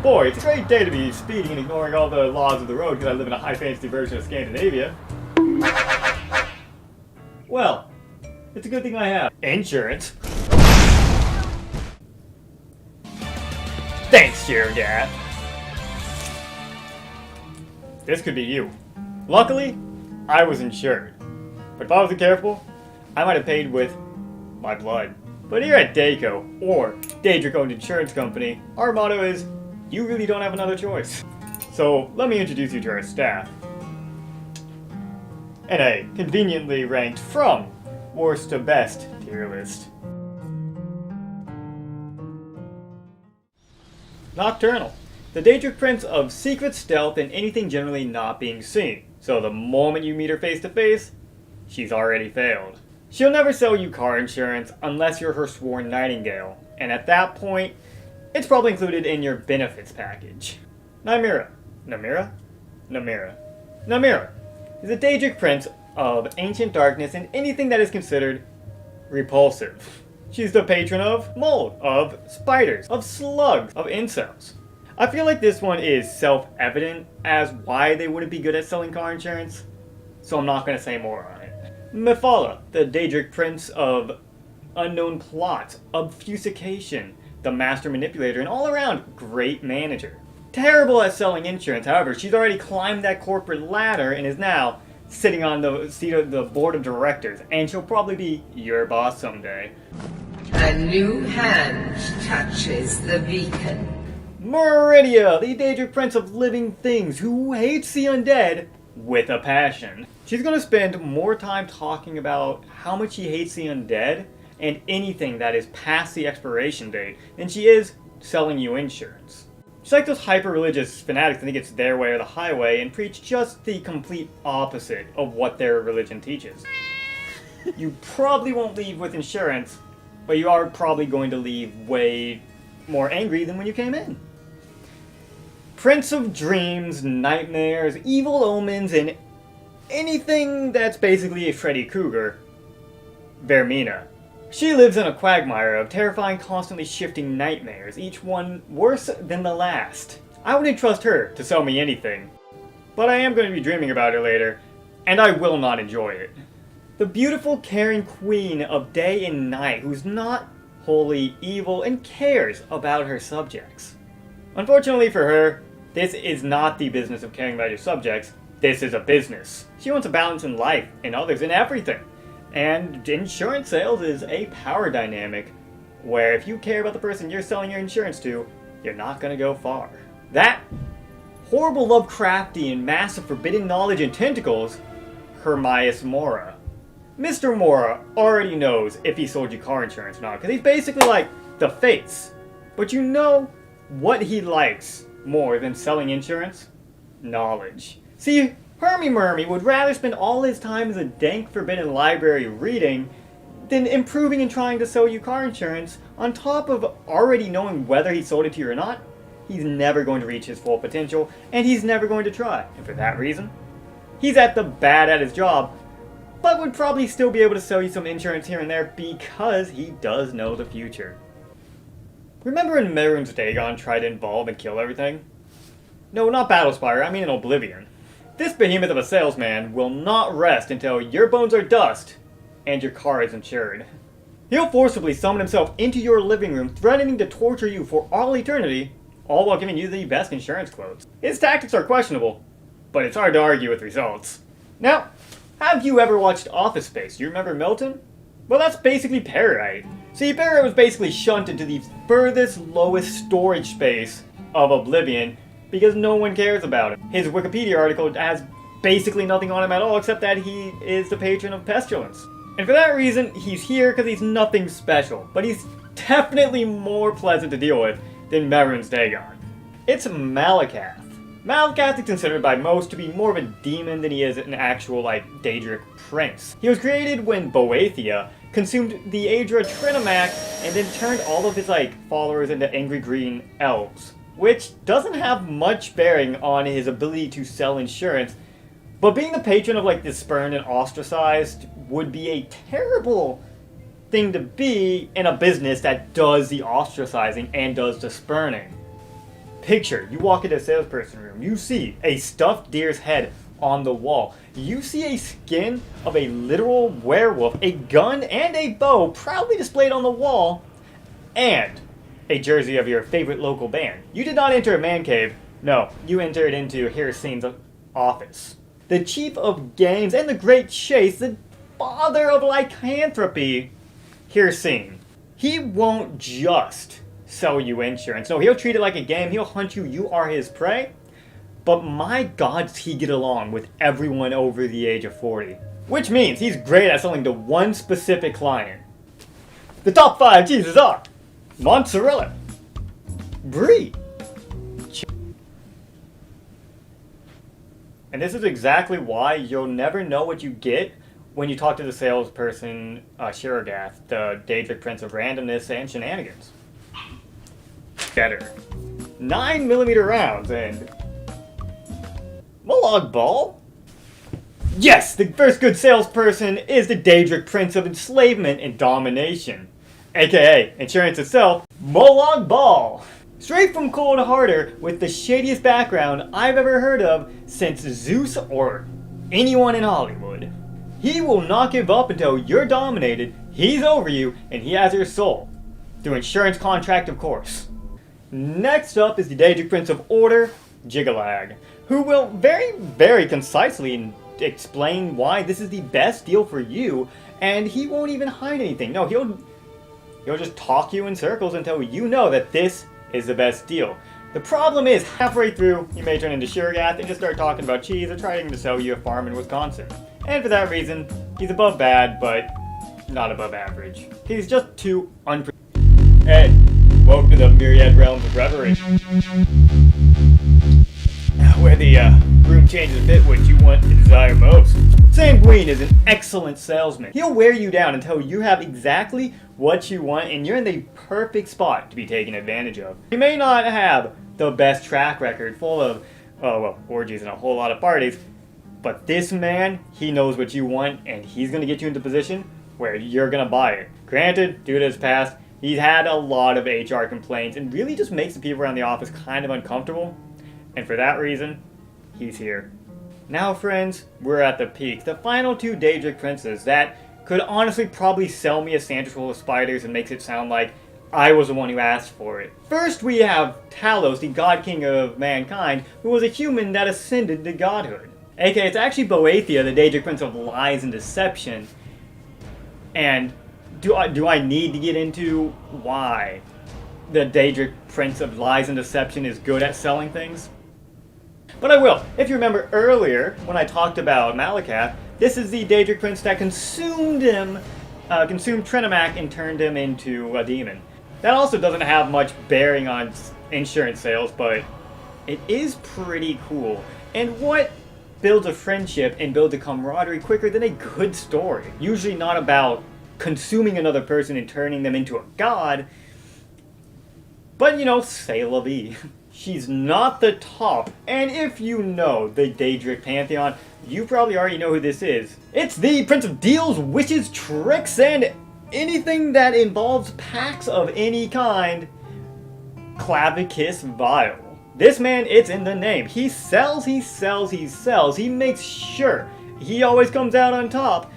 Boy, it's a great day to be speeding and ignoring all the laws of the road because I live in a high fantasy version of Scandinavia. Well, it's a good thing I have insurance. Thanks, Sheriff Dad. This could be you. Luckily, I was insured. But if I wasn't careful, I might have paid with my blood. But here at Daco, or Daedric Owned Insurance Company, our motto is, you really don't have another choice. So let me introduce you to our staff. And a conveniently ranked from worst to best tier list. Nocturnal, the Daedric Prince of secret stealth and anything generally not being seen. So the moment you meet her face to face, she's already failed. She'll never sell you car insurance unless you're her sworn nightingale, and at that point, it's probably included in your benefits package. Namira is a Daedric Prince of ancient darkness and anything that is considered repulsive. She's the patron of mold, of spiders, of slugs, of incels. I feel like this one is self-evident as why they wouldn't be good at selling car insurance, so I'm not going to say more on it. Mephala, the Daedric Prince of unknown plots, obfuscation, the master manipulator, and all-around great manager. Terrible at selling insurance, however, she's already climbed that corporate ladder and is now sitting on the seat of the board of directors, and she'll probably be your boss someday. A new hand touches the beacon. Meridia, the Daedric Prince of living things who hates the undead with a passion. She's going to spend more time talking about how much she hates the undead and anything that is past the expiration date than she is selling you insurance. She's like those hyper-religious fanatics that think it's their way or the highway and preach just the complete opposite of what their religion teaches. You probably won't leave with insurance, but you are probably going to leave way more angry than when you came in. Prince of dreams, nightmares, evil omens, and anything that's basically a Freddy Krueger, Vermina. She lives in a quagmire of terrifying, constantly shifting nightmares, each one worse than the last. I wouldn't trust her to sell me anything, but I am going to be dreaming about her later, and I will not enjoy it. The beautiful, caring queen of day and night who's not wholly evil and cares about her subjects. Unfortunately for her, this is not the business of caring about your subjects. This is a business. She wants a balance in life, in others, in everything. And insurance sales is a power dynamic where if you care about the person you're selling your insurance to, you're not going to go far. That horrible Lovecraftian mass of forbidden knowledge and tentacles, Hermias Mora. Mr. Mora already knows if he sold you car insurance or not, because he's basically like the face. But you know what he likes more than selling insurance? Knowledge. See, Hermy would rather spend all his time as a dank forbidden library reading than improving and trying to sell you car insurance on top of already knowing whether he sold it to you or not. He's never going to reach his full potential, and he's never going to try. And for that reason, he's bad at his job, but would probably still be able to sell you some insurance here and there because he does know the future. Remember when Mehrunes Dagon tried to involve and kill everything? No, not Battlespire, I mean in Oblivion. This behemoth of a salesman will not rest until your bones are dust and your car is insured. He'll forcibly summon himself into your living room, threatening to torture you for all eternity, all while giving you the best insurance quotes. His tactics are questionable, but it's hard to argue with results. Now, have you ever watched Office Space? Do you remember Milton? Well, that's basically Parrot. See, Parrot was basically shunted to the furthest, lowest storage space of Oblivion because no one cares about him. His Wikipedia article has basically nothing on him at all except that he is the patron of pestilence. And for that reason, he's here because he's nothing special, but he's definitely more pleasant to deal with than Mehrunes Dagon. It's Malakath. Malakath is considered by most to be more of a demon than he is an actual, Daedric Prince. He was created when Boethia consumed the Aedra Trinomac and then turned all of his, followers into angry green elves, which doesn't have much bearing on his ability to sell insurance, but being the patron of, the spurned and ostracized would be a terrible thing to be in a business that does the ostracizing and does the spurning. Picture, you walk into a salesperson room, you see a stuffed deer's head on the wall. You see a skin of a literal werewolf, a gun and a bow proudly displayed on the wall, and a jersey of your favorite local band. You did not enter a man cave. No, you entered into Hircine's office. The chief of games and the great chase, the father of lycanthropy, Hircine. He won't just sell you insurance. No, he'll treat it like a game. He'll hunt you. You are his prey. But my God, does he get along with everyone over the age of 40. Which means he's great at selling to one specific client. The top 5 cheeses are mozzarella, brie, and this is exactly why you'll never know what you get when you talk to the salesperson, Shiragath, the Daedric Prince of Randomness and Shenanigans. Better. 9mm rounds and Molag Ball? Yes, the first good salesperson is the Daedric Prince of Enslavement and Domination, aka insurance itself, Molag Ball. Straight from Cold Harder with the shadiest background I've ever heard of since Zeus or anyone in Hollywood. He will not give up until you're dominated, he's over you, and he has your soul. Through insurance contract, of course. Next up is the Daedric Prince of Order, Jigalag, who will very, very concisely explain why this is the best deal for you, and he won't even hide anything. No, he'll just talk you in circles until you know that this is the best deal. The problem is, halfway through, you may turn into Shiragath and just start talking about cheese or trying to sell you a farm in Wisconsin. And for that reason, he's above bad, but not above average. He's just too unpredictable. Hey, welcome to the myriad realms of reverie, where the room changes a bit what you want to desire most. Sanguine is an excellent salesman. He'll wear you down until you have exactly what you want and you're in the perfect spot to be taken advantage of. He may not have the best track record full of, orgies and a whole lot of parties, but this man, he knows what you want and he's going to get you into a position where you're going to buy it. Granted, due to his past, he's had a lot of HR complaints and really just makes the people around the office kind of uncomfortable. And for that reason, he's here. Now friends, we're at the peak. The final 2 Daedric Princes that could honestly probably sell me a sandwich full of spiders and makes it sound like I was the one who asked for it. First we have Talos, the God King of mankind, who was a human that ascended to godhood. AKA, it's actually Boethia, the Daedric Prince of Lies and Deception. And do I need to get into why the Daedric Prince of Lies and Deception is good at selling things? But I will. If you remember earlier, when I talked about Malakath, this is the Daedric Prince that consumed Trinimac and turned him into a demon. That also doesn't have much bearing on insurance sales, but it is pretty cool. And what builds a friendship and builds a camaraderie quicker than a good story? Usually not about consuming another person and turning them into a god, but you know, c'est la vie. She's not the top, and if you know the Daedric Pantheon, you probably already know who this is. It's the Prince of Deals, Wishes, Tricks, and anything that involves packs of any kind, Clavicus Vile. This man, it's in the name. He sells, he sells, he sells. He makes sure he always comes out on top.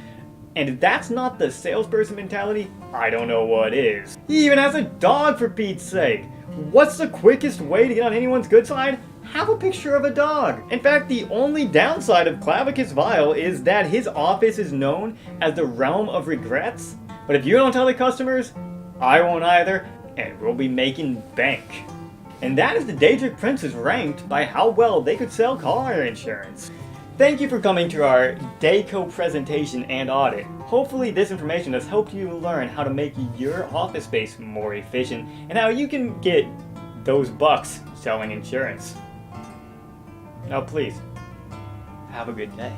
And if that's not the salesperson mentality, I don't know what is. He even has a dog, for Pete's sake. What's the quickest way to get on anyone's good side? Have a picture of a dog. In fact, the only downside of Clavicus Vile is that his office is known as the Realm of Regrets. But if you don't tell the customers, I won't either, and we'll be making bank. And that is the Daedric Princes ranked by how well they could sell car insurance. Thank you for coming to our Dayco presentation and audit. Hopefully this information has helped you learn how to make your office space more efficient and how you can get those bucks selling insurance. Now please, have a good day.